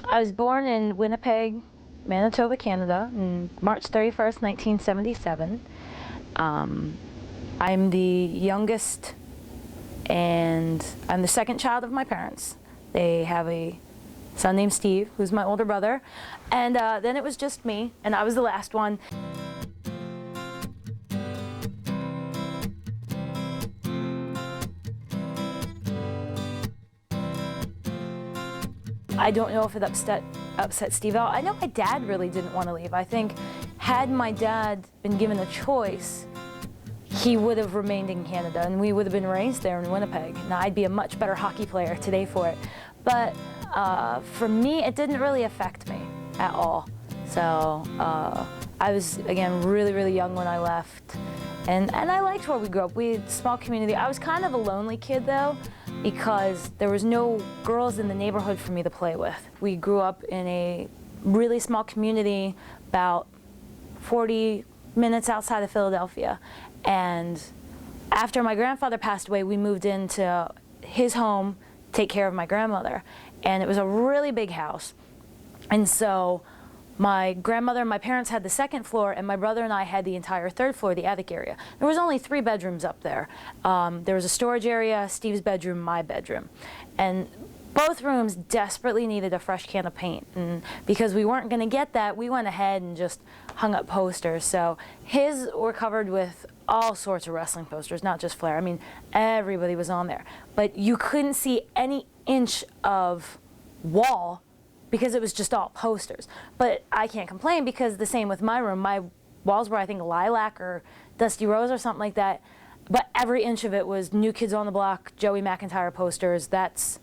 I was born in Winnipeg, Manitoba, Canada, on March 31st, 1977. I'm the youngest, and I'm the second child of my parents. They have a son named Steve, who's my older brother, and then it was just me, and I was the last one. I don't know if it upset Steve out. I know my dad really didn't want to leave. I think had my dad been given a choice, he would have remained in Canada and we would have been raised there in Winnipeg. Now I'd be a much better hockey player today for it. But for me, it didn't really affect me at all. So I was, again, really, really young when I left. And I liked where we grew up. We had a small community. I was kind of a lonely kid though, because there was no girls in the neighborhood for me to play with. We grew up in a really small community about 40 minutes outside of Philadelphia. And after my grandfather passed away, we moved into his home to take care of my grandmother. And it was a really big house. And so my grandmother and my parents had the second floor, and my brother and I had the entire third floor, the attic area. There was only 3 bedrooms up there. There was a storage area, Steve's bedroom, my bedroom. And both rooms desperately needed a fresh can of paint. And because we weren't going to get that, we went ahead and just hung up posters. So his were covered with all sorts of wrestling posters, not just Flair. I mean, everybody was on there. But you couldn't see any inch of wall because it was just all posters. But I can't complain because the same with my room. My walls were, I think, lilac or Dusty Rose or something like that. But every inch of it was New Kids on the Block, Joey McIntyre posters. That's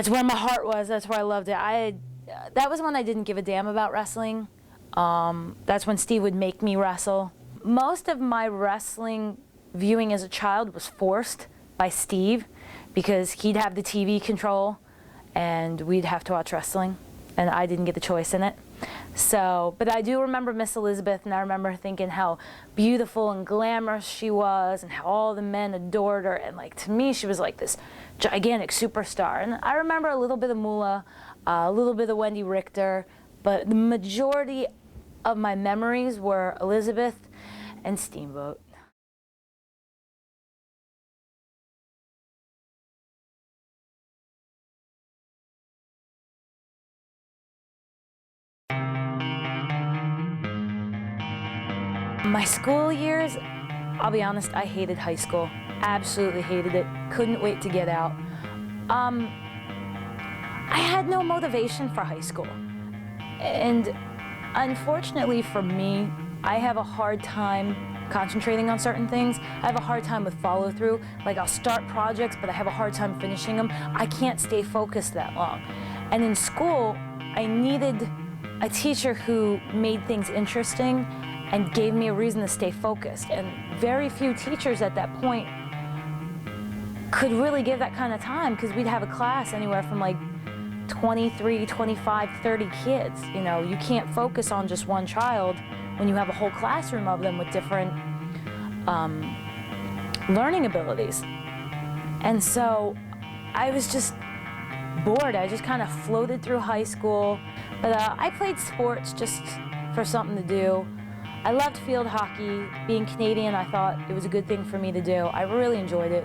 where my heart was. That's where I loved it. That was when I didn't give a damn about wrestling. That's when Steve would make me wrestle. Most of my wrestling viewing as a child was forced by Steve because he'd have the TV control and we'd have to watch wrestling, and I didn't get the choice in it. So, but I do remember Miss Elizabeth, and I remember thinking how beautiful and glamorous she was, and how all the men adored her, and like to me, she was like this gigantic superstar. And I remember a little bit of Moolah, a little bit of Wendy Richter, but the majority of my memories were Elizabeth and Steamboat. My school years, I'll be honest, I hated high school. Absolutely hated it. Couldn't wait to get out. I had no motivation for high school. And unfortunately for me, I have a hard time concentrating on certain things. I have a hard time with follow through. Like I'll start projects, but I have a hard time finishing them. I can't stay focused that long. And in school, I needed a teacher who made things interesting and gave me a reason to stay focused. And very few teachers at that point could really give that kind of time because we'd have a class anywhere from like 23, 25, 30 kids. You know, you can't focus on just one child when you have a whole classroom of them with different learning abilities. And so I was just bored. I just kind of floated through high school. But I played sports just for something to do. I loved field hockey. Being Canadian, I thought it was a good thing for me to do. I really enjoyed it.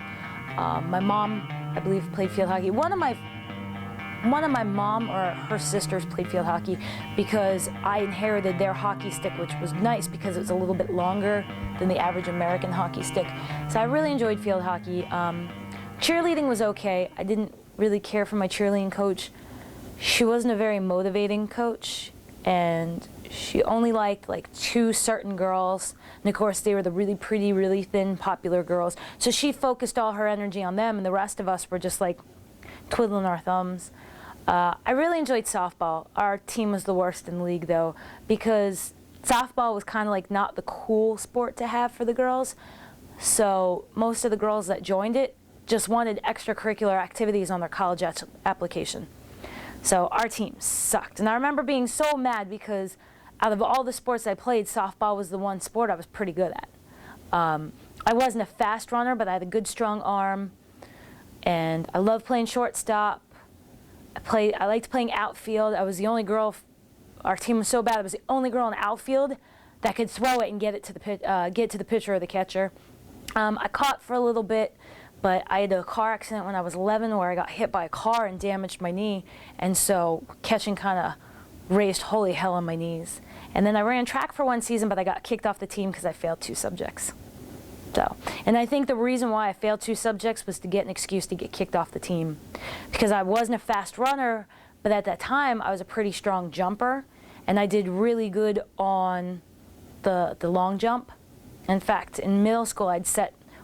My mom, I believe, played field hockey. One of my mom or her sisters played field hockey because I inherited their hockey stick, which was nice because it was a little bit longer than the average American hockey stick. So I really enjoyed field hockey. Cheerleading was okay. I didn't really care for my cheerleading coach. She wasn't a very motivating coach, and she only liked like 2 certain girls. And of course, they were the really pretty, really thin, popular girls. So she focused all her energy on them, and the rest of us were just like twiddling our thumbs. I really enjoyed softball. Our team was the worst in the league though, because softball was kind of like not the cool sport to have for the girls. So most of the girls that joined it just wanted extracurricular activities on their college application. So our team sucked. And I remember being so mad because out of all the sports I played, softball was the one sport I was pretty good at. I wasn't a fast runner, but I had a good, strong arm. And I loved playing shortstop. I liked playing outfield. I was the only girl. Our team was so bad. I was the only girl in the outfield that could throw it and get it to the pitcher or the catcher. I caught for a little bit, but I had a car accident when I was 11 where I got hit by a car and damaged my knee, and so catching kind of raised holy hell on my knees. And then I ran track for one season, but I got kicked off the team because I failed 2 subjects. So, and I think the reason why I failed 2 subjects was to get an excuse to get kicked off the team, because I wasn't a fast runner, but at that time I was a pretty strong jumper, and I did really good on the long jump. In fact, in middle school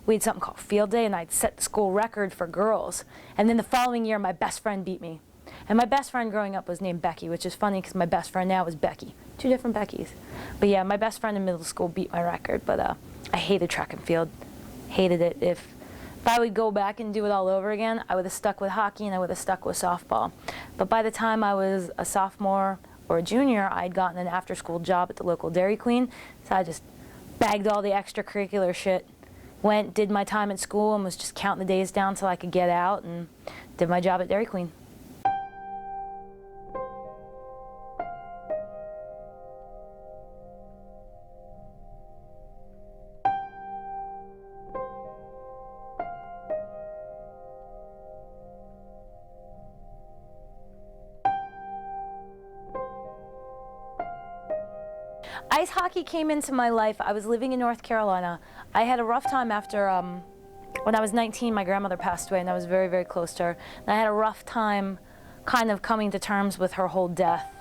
we had something called field day, and I'd set the school record for girls. And then the following year my best friend beat me. And my best friend growing up was named Becky, which is funny because my best friend now is Becky. 2 different Beckys. But yeah, my best friend in middle school beat my record, but I hated track and field. Hated it. If I would go back and do it all over again, I would have stuck with hockey and I would have stuck with softball. But by the time I was a sophomore or a junior, I'd gotten an after-school job at the local Dairy Queen, so I just bagged all the extracurricular shit, went, did my time at school, and was just counting the days down so I could get out, and did my job at Dairy Queen. Ice hockey came into my life. I was living in North Carolina. I had a rough time after, when I was 19, my grandmother passed away, and I was very, very close to her. And I had a rough time kind of coming to terms with her whole death.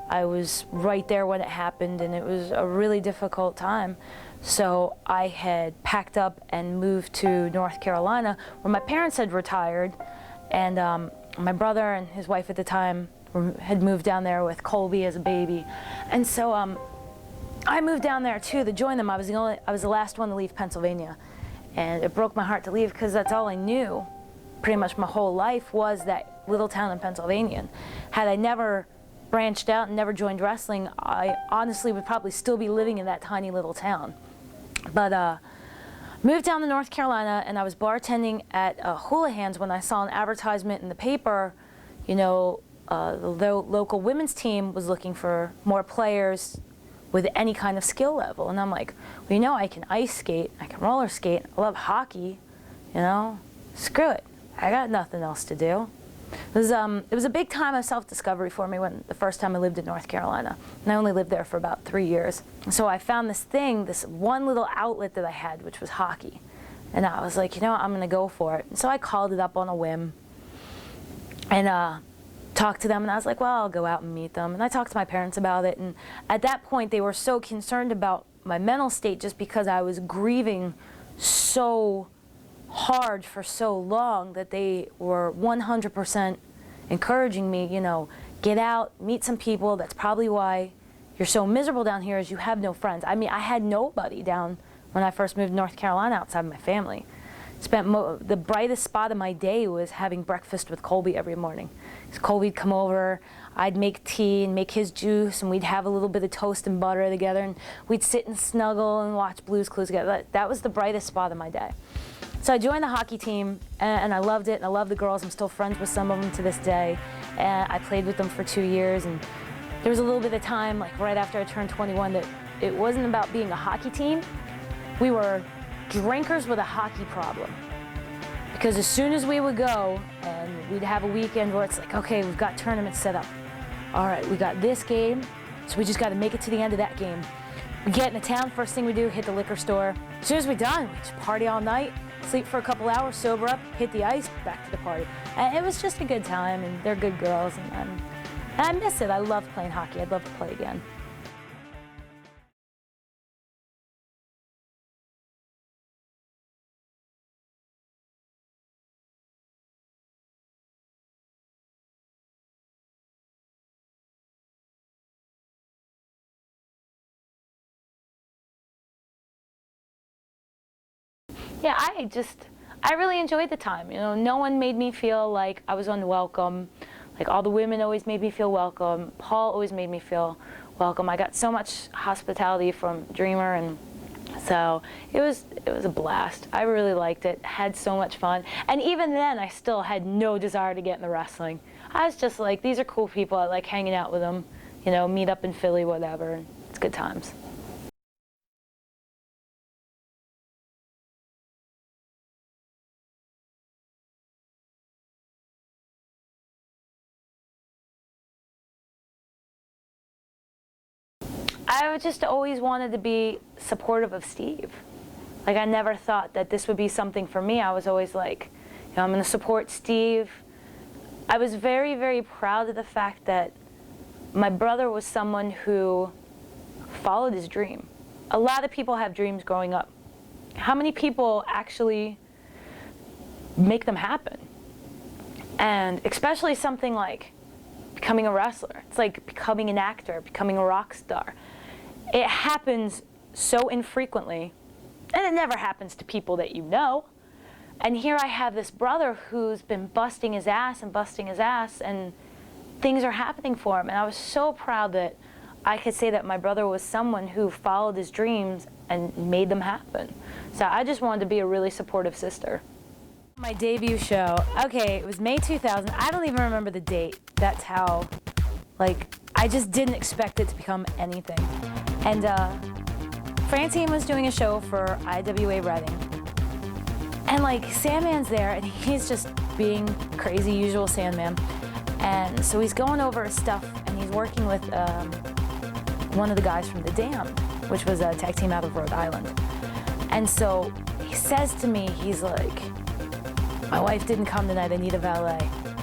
I was right there when it happened, and it was a really difficult time. So I had packed up and moved to North Carolina, where my parents had retired, and my brother and his wife at the time had moved down there with Colby as a baby. And so I moved down there too to join them. I was the last one to leave Pennsylvania, and it broke my heart to leave because that's all I knew pretty much my whole life was that little town in Pennsylvania. Had I never branched out and never joined wrestling, I honestly would probably still be living in that tiny little town. But moved down to North Carolina, and I was bartending at Houlihan's when I saw an advertisement in the paper. You know, the local women's team was looking for more players with any kind of skill level. And I'm like, well, you know, I can ice skate, I can roller skate, I love hockey, you know, screw it. I got nothing else to do. It was a big time of self-discovery for me when the first time I lived in North Carolina. And I only lived there for about 3 years. So I found this one little outlet that I had, which was hockey. And I was like, you know what, I'm gonna go for it. And so I called it up on a whim and talked to them, and I was like, well, I'll go out and meet them. And I talked to my parents about it, and at that point they were so concerned about my mental state just because I was grieving so hard for so long that they were 100% encouraging me, you know, get out, meet some people. That's probably why you're so miserable down here, is you have no friends. I mean, I had nobody down when I first moved to North Carolina outside of my family. The brightest spot of my day was having breakfast with Colby every morning. So Colby'd come over, I'd make tea and make his juice, and we'd have a little bit of toast and butter together, and we'd sit and snuggle and watch Blue's Clues together. That was the brightest spot of my day. So I joined the hockey team, and I loved it, and I love the girls. I'm still friends with some of them to this day. And I played with them for 2 years, and there was a little bit of time, like right after I turned 21, that it wasn't about being a hockey team. We were drinkers with a hockey problem. Because as soon as we would go, and we'd have a weekend where it's like, okay, we've got tournaments set up. All right, we got this game, so we just got to make it to the end of that game. We get into town, first thing we do, hit the liquor store. As soon as we're done, we just party all night, sleep for a couple hours, sober up, hit the ice, back to the party. And it was just a good time, and they're good girls, and I miss it. I love playing hockey. I'd love to play again. Yeah, I really enjoyed the time. You know, no one made me feel like I was unwelcome. Like, all the women always made me feel welcome. Paul always made me feel welcome. I got so much hospitality from Dreamer, and so it was a blast. I really liked it, had so much fun. And even then, I still had no desire to get into wrestling. I was just like, these are cool people. I like hanging out with them, you know, meet up in Philly, whatever. It's good times. I just always wanted to be supportive of Steve. Like, I never thought that this would be something for me. I was always like, you know, I'm going to support Steve. I was very, very proud of the fact that my brother was someone who followed his dream. A lot of people have dreams growing up. How many people actually make them happen? And especially something like becoming a wrestler. It's like becoming an actor, becoming a rock star. It happens so infrequently, and it never happens to people that you know. And here I have this brother who's been busting his ass, and things are happening for him. And I was so proud that I could say that my brother was someone who followed his dreams and made them happen. So I just wanted to be a really supportive sister. My debut show, okay, it was May 2000. I don't even remember the date. That's how, like, I just didn't expect it to become anything. And Francine was doing a show for IWA Reading. And like, Sandman's there, and he's just being crazy, usual Sandman. And so he's going over his stuff, and he's working with one of the guys from The Damned, which was a tag team out of Rhode Island. And so he says to me, he's like, my wife didn't come tonight, I need a valet.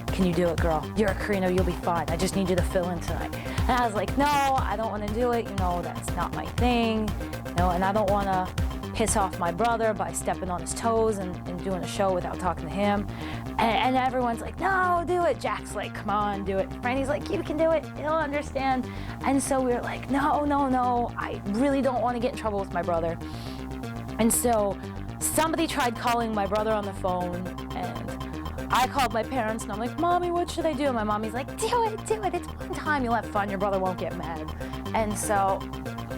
Can you do it, girl? You're a Carino, you'll be fine. I just need you to fill in tonight. And I was like, no, I don't want to do it. You know, that's not my thing. You know, and I don't want to piss off my brother by stepping on his toes and doing a show without talking to him. And everyone's like, no, do it. Jack's like, come on, do it. Franny's like, you can do it. He'll understand. And so we were like, no, no, no. I really don't want to get in trouble with my brother. And so somebody tried calling my brother on the phone, and I called my parents, and I'm like, Mommy, what should I do? And my mommy's like, do it. It's one time. You'll have fun. Your brother won't get mad. And so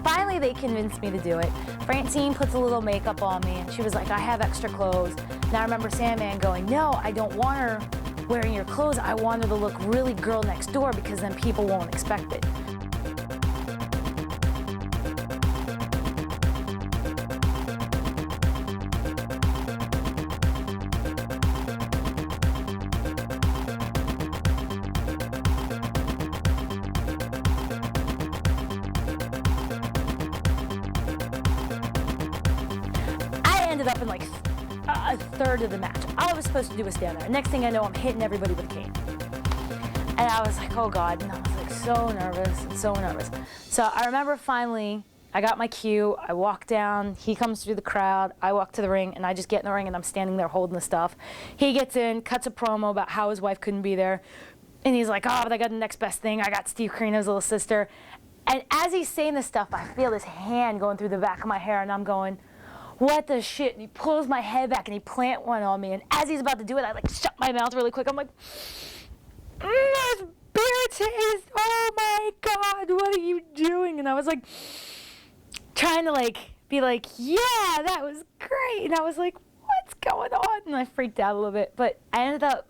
finally they convinced me to do it. Francine puts a little makeup on me, and she was like, I have extra clothes. And I remember Sandman going, no, I don't want her wearing your clothes. I want her to look really girl next door, because then people won't expect it. Ended up in like a third of the match. All I was supposed to do was stand there. Next thing I know, I'm hitting everybody with a cane. And I was like, oh God, and I was like so nervous and so nervous. So I remember finally, I got my cue, I walk down, he comes through the crowd, I walk to the ring, and I just get in the ring, and I'm standing there holding the stuff. He gets in, cuts a promo about how his wife couldn't be there, and he's like, oh, but I got the next best thing, I got Steve Carino's little sister. And as he's saying this stuff, I feel this hand going through the back of my hair, and I'm going, what the shit? And he pulls my head back and he plant one on me. And as he's about to do it, I like shut my mouth really quick. I'm like, there's beer taste. Oh my God, what are you doing? And I was like, trying to like be like, yeah, that was great. And I was like, what's going on? And I freaked out a little bit. But I ended up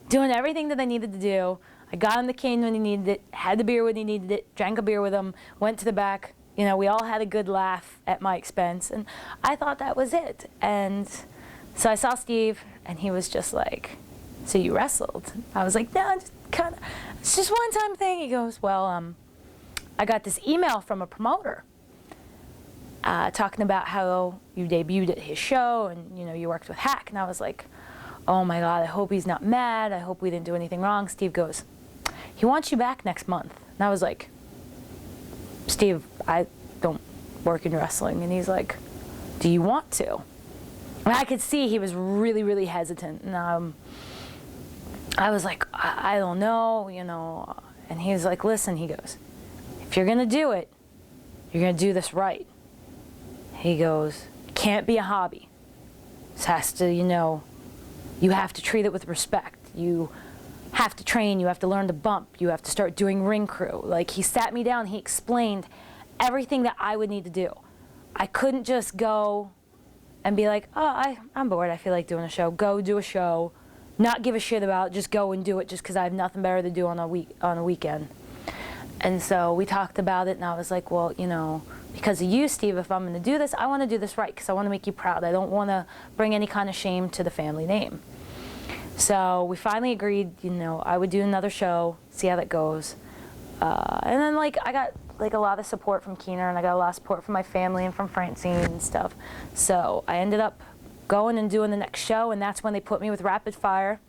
doing everything that I needed to do. I got him the cane when he needed it, had the beer when he needed it, drank a beer with him, went to the back. You know, we all had a good laugh at my expense, and I thought that was it. And so I saw Steve, and he was just like, so you wrestled? I was like, no, it's just one-time thing. He goes, well, I got this email from a promoter talking about how you debuted at his show, and, you know, you worked with Hack. And I was like, oh my God, I hope he's not mad. I hope we didn't do anything wrong. Steve goes, he wants you back next month. And I was like, Steve, I don't work in wrestling. And he's like, do you want to? And I could see he was really, really hesitant. And I was like, I don't know, you know. And he was like, listen, he goes, if you're going to do it, you're going to do this right. He goes, it can't be a hobby. This has to, you know, you have to treat it with respect. You have to train, you have to learn to bump, you have to start doing ring crew. Like, he sat me down, he explained everything that I would need to do. I couldn't just go and be like, oh, I'm bored, I feel like doing a show. Go do a show, not give a shit about, just go and do it just because I have nothing better to do on a weekend. And so we talked about it, and I was like, well, you know, because of you, Steve, if I'm going to do this, I want to do this right because I want to make you proud. I don't want to bring any kind of shame to the family name. So we finally agreed, you know, I would do another show, see how that goes. And then, like, I got like a lot of support from Keener, and I got a lot of support from my family and from Francine and stuff. So I ended up going and doing the next show, and that's when they put me with Rapid Fire.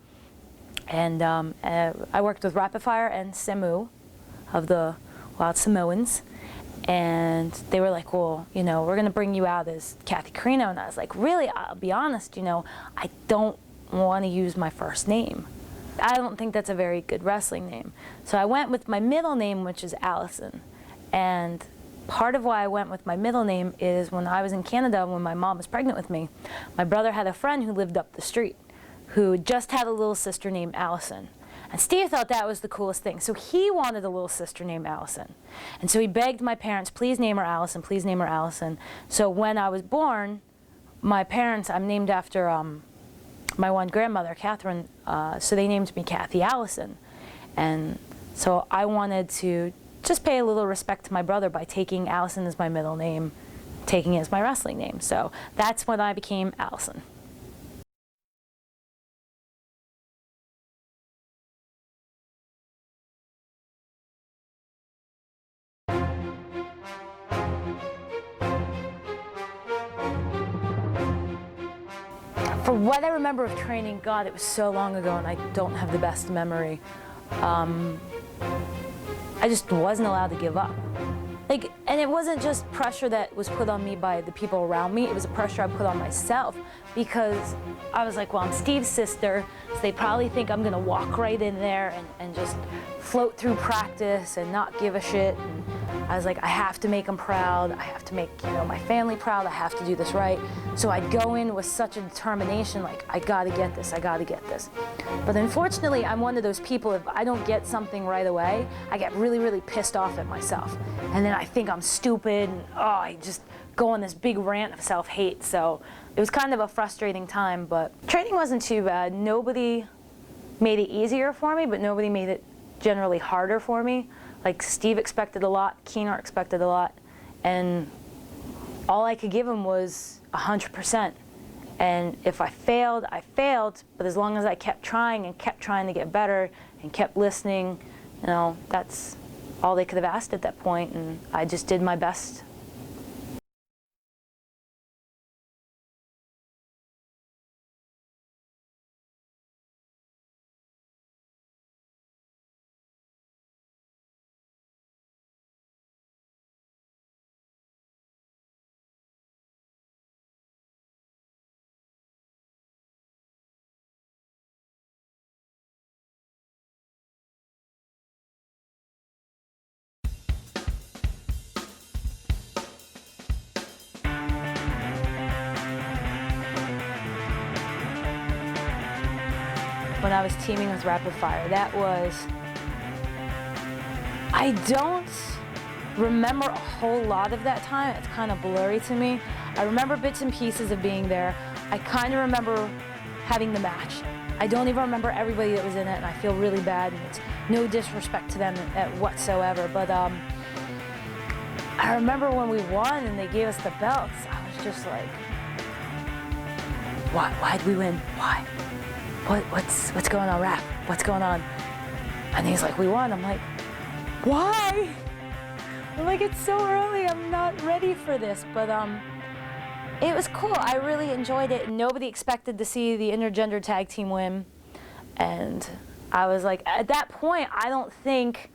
And I worked with Rapid Fire and Samu of the Wild Samoans. And they were like, well, you know, we're going to bring you out as Kathy Carino. And I was like, really? I'll be honest, you know, I don't want to use my first name. I don't think that's a very good wrestling name. So I went with my middle name, which is Allison. And part of why I went with my middle name is when I was in Canada, when my mom was pregnant with me, my brother had a friend who lived up the street who just had a little sister named Allison. And Steve thought that was the coolest thing. So he wanted a little sister named Allison. And so he begged my parents, please name her Allison, please name her Allison. So when I was born, my parents, I'm named after my one grandmother, Catherine, so they named me Kathy Allison. And so I wanted to just pay a little respect to my brother by taking Allison as my middle name, taking it as my wrestling name. So that's when I became Allison. For what I remember of training, God, it was so long ago and I don't have the best memory. I just wasn't allowed to give up. Like, and it wasn't just pressure that was put on me by the people around me, it was a pressure I put on myself because I was like, well, I'm Steve's sister, so they probably think I'm gonna walk right in there and just float through practice and not give a shit. And I was like, I have to make them proud, I have to make, you know, my family proud, I have to do this right. So I'd go in with such a determination, like, I gotta get this, I gotta get this. But unfortunately, I'm one of those people, if I don't get something right away, I get really, really pissed off at myself. And then I think I'm stupid, and I just go on this big rant of self-hate. So it was kind of a frustrating time, but training wasn't too bad. Nobody made it easier for me, but nobody made it generally harder for me. Like, Steve expected a lot, Keener expected a lot, and all I could give him was 100%. And if I failed, I failed, but as long as I kept trying and kept trying to get better and kept listening, you know, that's all they could have asked at that point, and I just did my best. When I was teaming with Rapid Fire, that was, I don't remember a whole lot of that time. It's kind of blurry to me. I remember bits and pieces of being there. I kind of remember having the match. I don't even remember everybody that was in it, and I feel really bad, and it's no disrespect to them whatsoever, but I remember when we won and they gave us the belts, I was just like, why'd we win? Why? What's going on, Raph? What's going on? And he's like, we won. I'm like, why? I'm like, it's so early, I'm not ready for this, but it was cool. I really enjoyed it. Nobody expected to see the intergender tag team win. And I was like, at that point, I don't think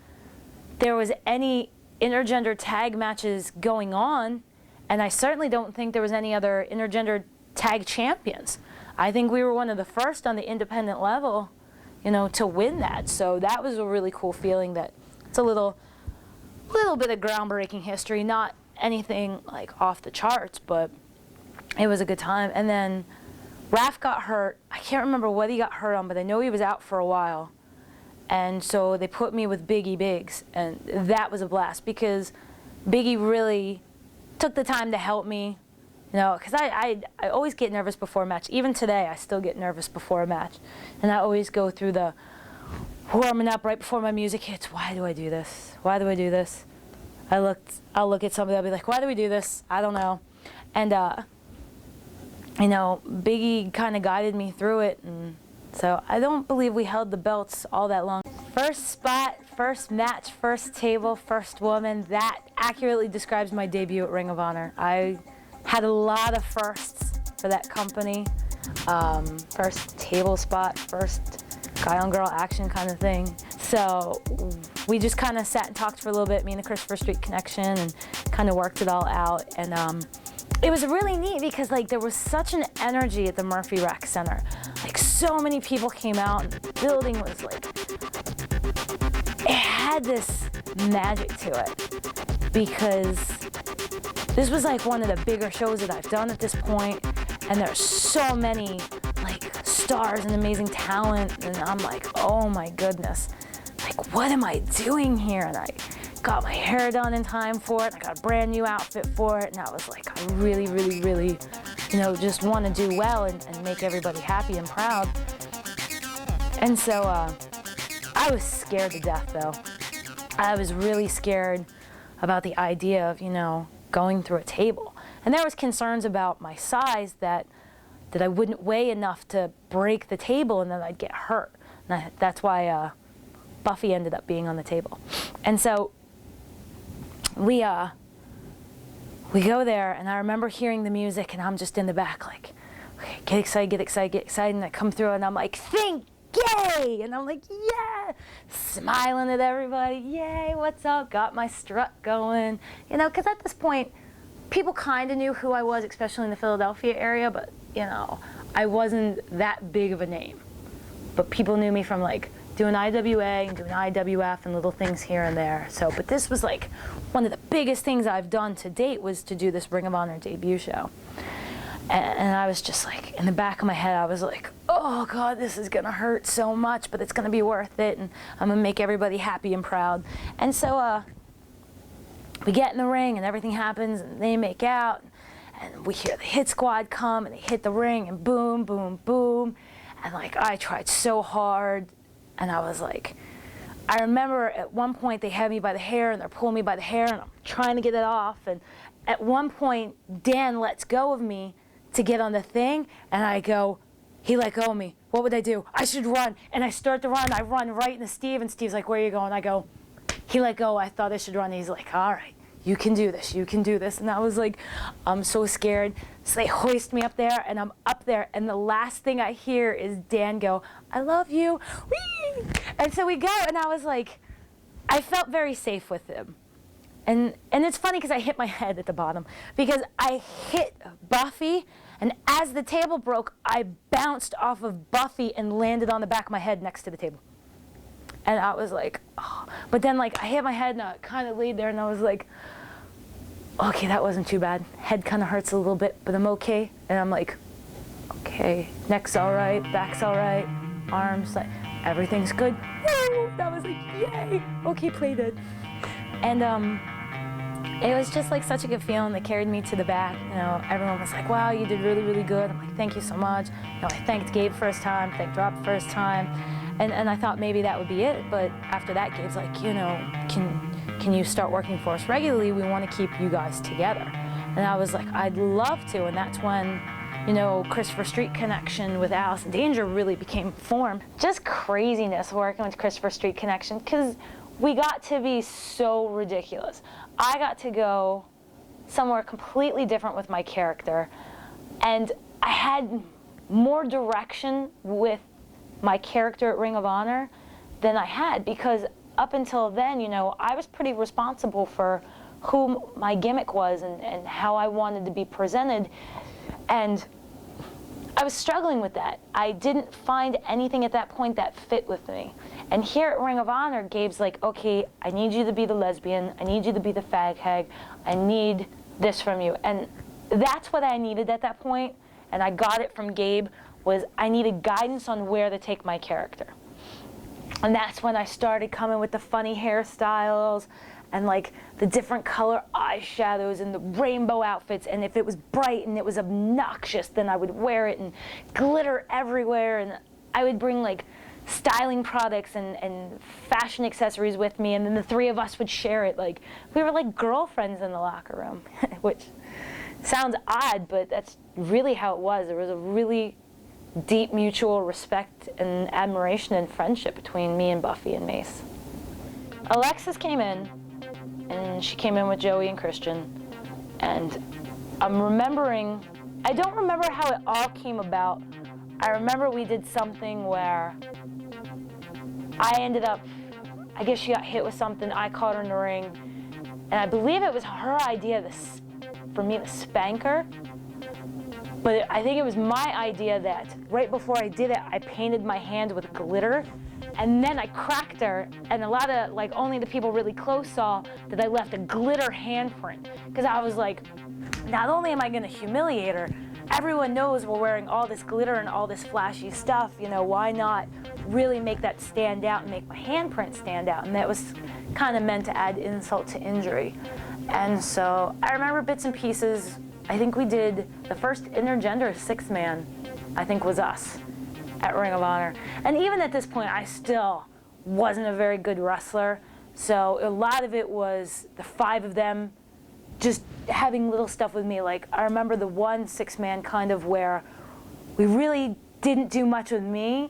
there was any intergender tag matches going on, and I certainly don't think there was any other intergender tag champions. I think we were one of the first on the independent level, you know, to win that. So that was a really cool feeling. That it's a little bit of groundbreaking history, not anything like off the charts, but it was a good time. And then Raph got hurt. I can't remember what he got hurt on, but I know he was out for a while. And so they put me with Biggie Biggs, and that was a blast because Biggie really took the time to help me You know, because I always get nervous before a match. Even today, I still get nervous before a match. And I always go through the warming up right before my music hits. Why do I do this? Why do I do this? I'll look at somebody, I'll be like, why do we do this? I don't know. And, you know, Biggie kind of guided me through it. And so I don't believe we held the belts all that long. First spot, first match, first table, first woman. That accurately describes my debut at Ring of Honor. I had a lot of firsts for that company. First table spot, first guy on girl action kind of thing. So we just kind of sat and talked for a little bit, me and the Christopher Street Connection, and kind of worked it all out. And it was really neat because like there was such an energy at the Murphy Rec Center. Like so many people came out and the building was like, it had this magic to it because this was like one of the bigger shows that I've done at this point, and there's so many like stars and amazing talent, and I'm like, oh my goodness, like what am I doing here? And I got my hair done in time for it, I got a brand new outfit for it, and I was like, I really, really, really, you know, just want to do well and make everybody happy and proud. And so I was scared to death though. I was really scared about the idea of, you know, going through a table. And there was concerns about my size that I wouldn't weigh enough to break the table and then I'd get hurt. And that's why Buffy ended up being on the table. And so we go there, and I remember hearing the music, and I'm just in the back like, okay, get excited, get excited, get excited, and I come through, and I'm like, think yay! And I'm like, yeah! Smiling at everybody, yay, what's up? Got my strut going. You know, because at this point, people kind of knew who I was, especially in the Philadelphia area, but, you know, I wasn't that big of a name. But people knew me from, like, doing IWA and doing IWF and little things here and there. So, but this was, like, one of the biggest things I've done to date was to do this Ring of Honor debut show. And I was just like, in the back of my head, I was like, oh God, this is gonna hurt so much, but it's gonna be worth it, and I'm gonna make everybody happy and proud. And so we get in the ring and everything happens and they make out, and we hear the hit squad come and they hit the ring and boom, boom, boom. And like, I tried so hard, and I was like, I remember at one point they had me by the hair and they're pulling me by the hair and I'm trying to get it off. And at one point, Dan lets go of me to get on the thing, and I go, he let go of me. What would I do? I should run. And I start to run. I run right into Steve, and Steve's like, where are you going? I go, he let go. I thought I should run. And he's like, all right, you can do this. You can do this. And I was like, I'm so scared. So they hoist me up there, and I'm up there, and the last thing I hear is Dan go, I love you. Whee! And so we go, and I was like, I felt very safe with him. And it's funny because I hit my head at the bottom, because I hit Buffy, and as the table broke, I bounced off of Buffy and landed on the back of my head next to the table. And I was like, oh. But then like I hit my head and I kind of laid there, and I was like, okay, that wasn't too bad. Head kind of hurts a little bit, but I'm okay. And I'm like, okay, neck's all right, back's all right, arms, like, everything's good. Woo! I was like, yay, okay, play dead. And it was just like such a good feeling. They carried me to the back. You know, everyone was like, wow, you did really, really good. I'm like, thank you so much. You know, I thanked Gabe first time, thanked Rob first time. And I thought maybe that would be it. But after that, Gabe's like, you know, can you start working for us regularly? We want to keep you guys together. And I was like, I'd love to. And that's when, you know, Christopher Street Connection with Alice in Danger really became formed. Just craziness working with Christopher Street Connection, because we got to be so ridiculous. I got to go somewhere completely different with my character, and I had more direction with my character at Ring of Honor than I had, because up until then, you know, I was pretty responsible for who my gimmick was and how I wanted to be presented, and I was struggling with that. I didn't find anything at that point that fit with me. And here at Ring of Honor, Gabe's like, okay, I need you to be the lesbian, I need you to be the fag hag, I need this from you. And that's what I needed at that point, and I got it from Gabe, was I needed guidance on where to take my character. And that's when I started coming with the funny hairstyles, and like the different color eyeshadows and the rainbow outfits, and if it was bright and it was obnoxious, then I would wear it, and glitter everywhere, and I would bring like styling products and fashion accessories with me, and then the three of us would share it. Like, we were like girlfriends in the locker room, which sounds odd, but that's really how it was. There was a really deep mutual respect and admiration and friendship between me and Buffy and Mace. Alexis came in, and she came in with Joey and Christian, and I'm remembering, I don't remember how it all came about. I remember we did something where I ended up, I guess she got hit with something, I caught her in the ring, and I believe it was her idea for me to spank her. But I think it was my idea that right before I did it, I painted my hand with glitter, and then I cracked her, and a lot of, like, only the people really close saw that I left a glitter handprint. Because I was like, not only am I gonna humiliate her, everyone knows we're wearing all this glitter and all this flashy stuff, you know, why not really make that stand out and make my handprint stand out? And that was kind of meant to add insult to injury. And so I remember bits and pieces. I think we did the first intergender six-man, I think was us at Ring of Honor. And even at this point, I still wasn't a very good wrestler. So a lot of it was the five of them just having little stuff with me. Like, I remember the one six-man kind of where we really didn't do much with me.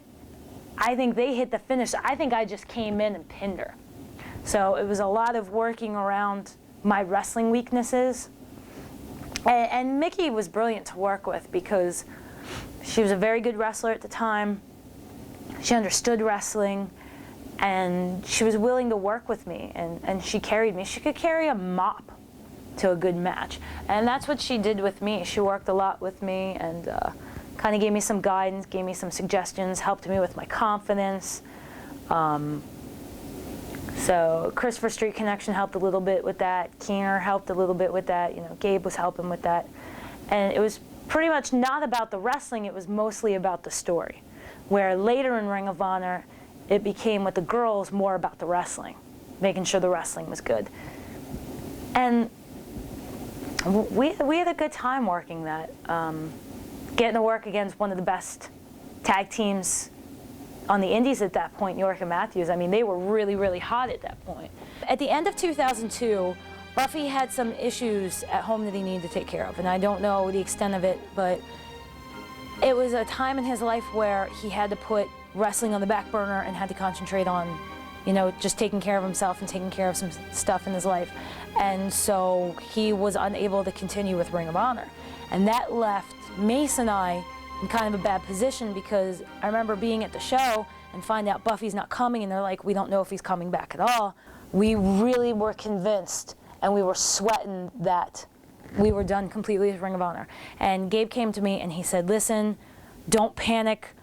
I think they hit the finish. I think I just came in and pinned her. So it was a lot of working around my wrestling weaknesses. And Mickey was brilliant to work with because she was a very good wrestler at the time. She understood wrestling, and she was willing to work with me, and she carried me. She could carry a mop to a good match, and that's what she did with me. She worked a lot with me and kind of gave me some guidance, gave me some suggestions, helped me with my confidence. So Christopher Street Connection helped a little bit with that. Keener helped a little bit with that. You know, Gabe was helping with that. And it was pretty much not about the wrestling, it was mostly about the story. Where later in Ring of Honor, it became with the girls more about the wrestling, making sure the wrestling was good. And we had a good time working that. Getting to work against one of the best tag teams on the indies at that point, York and Matthews. I mean, they were really, really hot at that point. At the end of 2002, Buffy had some issues at home that he needed to take care of, and I don't know the extent of it, but it was a time in his life where he had to put wrestling on the back burner and had to concentrate on, you know, just taking care of himself and taking care of some stuff in his life. And so he was unable to continue with Ring of Honor. And that left Mace and I in kind of a bad position because I remember being at the show and find out Buffy's not coming, and they're like, we don't know if he's coming back at all. We really were convinced, and we were sweating that we were done completely with Ring of Honor. And Gabe came to me and he said, listen, don't panic.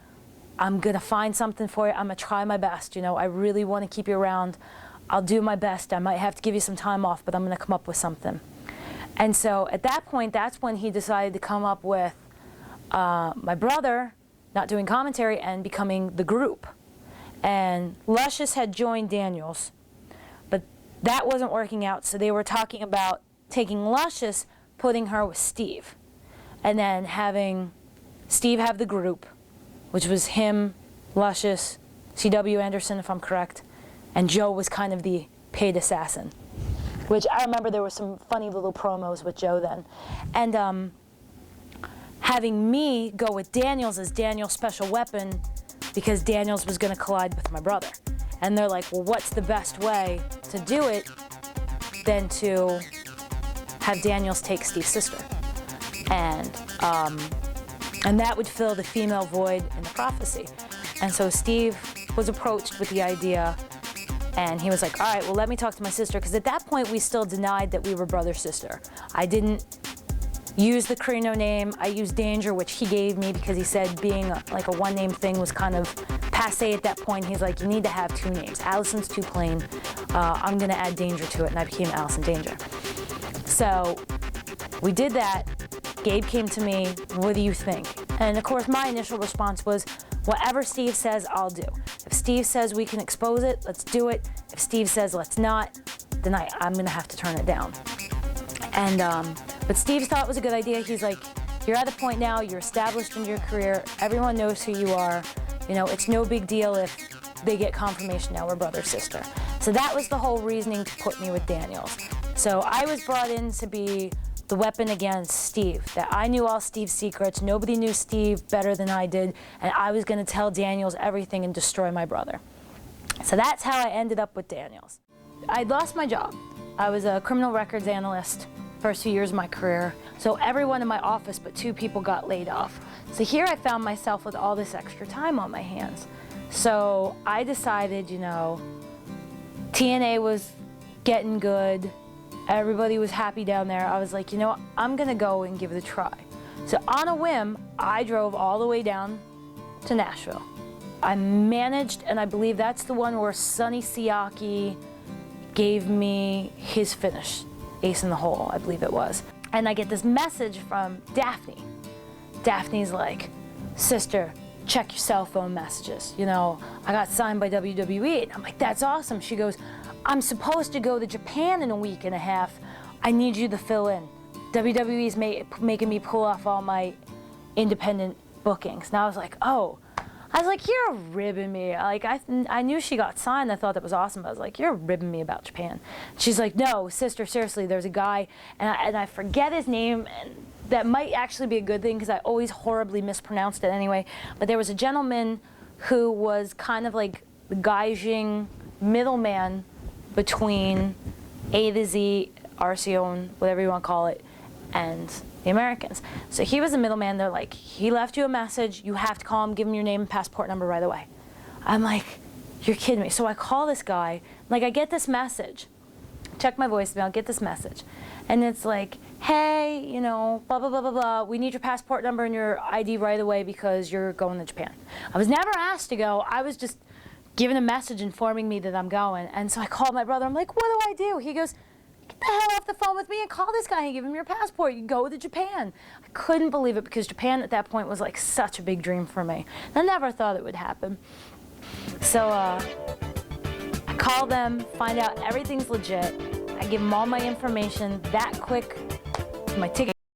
I'm gonna find something for you. I'm gonna try my best. You know, I really wanna keep you around. I'll do my best. I might have to give you some time off, but I'm gonna come up with something. And so at that point, that's when he decided to come up with my brother not doing commentary and becoming the group. And Luscious had joined Daniels, but that wasn't working out, so they were talking about taking Luscious, putting her with Steve, and then having Steve have the group, which was him, Luscious, C.W. Anderson, if I'm correct, and Joe was kind of the paid assassin, which I remember there were some funny little promos with Joe then. And having me go with Daniels as Daniel's special weapon because Daniels was gonna collide with my brother. And they're like, well, what's the best way to do it than to have Daniels take Steve's sister? And that would fill the female void in the prophecy. And so Steve was approached with the idea, and he was like, all right, well, let me talk to my sister, because at that point we still denied that we were brother-sister. I didn't use the Carino name. I used Danger, which he gave me because he said being like a one-name thing was kind of passe at that point. He's like, you need to have two names. Allison's too plain. I'm gonna add Danger to it, and I became Allison Danger. So we did that. Gabe came to me, what do you think? And of course, my initial response was, whatever Steve says, I'll do. If Steve says we can expose it, let's do it. If Steve says let's not, then I'm gonna have to turn it down. And, but Steve thought it was a good idea. He's like, you're at a point now, you're established in your career, everyone knows who you are, you know, it's no big deal if they get confirmation now we're brother, sister. So that was the whole reasoning to put me with Daniels. So I was brought in to be the weapon against Steve, that I knew all Steve's secrets, nobody knew Steve better than I did, and I was gonna tell Daniels everything and destroy my brother. So that's how I ended up with Daniels. I'd lost my job. I was a criminal records analyst first few years of my career. So everyone in my office but 2 people got laid off. So here I found myself with all this extra time on my hands. So I decided, you know, TNA was getting good. Everybody was happy down there. I was like, you know, I'm gonna go and give it a try. So on a whim, I drove all the way down to Nashville. I managed, and I believe that's the one where Sonny Siaki gave me his finish, Ace in the Hole, I believe it was. And I get this message from Daphne. Daphne's like, sister, check your cell phone messages. You know, I got signed by WWE. And I'm like, that's awesome. She goes, I'm supposed to go to Japan in a week and a half. I need you to fill in. WWE's making me pull off all my independent bookings. And I was like, oh. I was like, you're ribbing me. Like, I knew she got signed. I thought that was awesome. But I was like, you're ribbing me about Japan. She's like, no, sister, seriously, there's a guy, and I forget his name, and that might actually be a good thing because I always horribly mispronounced it anyway. But there was a gentleman who was kind of like the Gaijin middleman between A to Z, Arcion, whatever you want to call it, and the Americans. So he was the middleman. They're like, he left you a message, you have to call him, give him your name and passport number right away. I'm like, you're kidding me. So I call this guy, like I get this message, check my voicemail, get this message. And it's like, hey, you know, blah, blah, blah, blah, blah, we need your passport number and your ID right away because you're going to Japan. I was never asked to go, I was just given a message informing me that I'm going. And so I called my brother, I'm like, what do I do? He goes, get the hell off the phone with me and call this guy and give him your passport. You go to Japan. I couldn't believe it because Japan at that point was like such a big dream for me. I never thought it would happen. So I call them, find out everything's legit. I give them all my information that quick. My ticket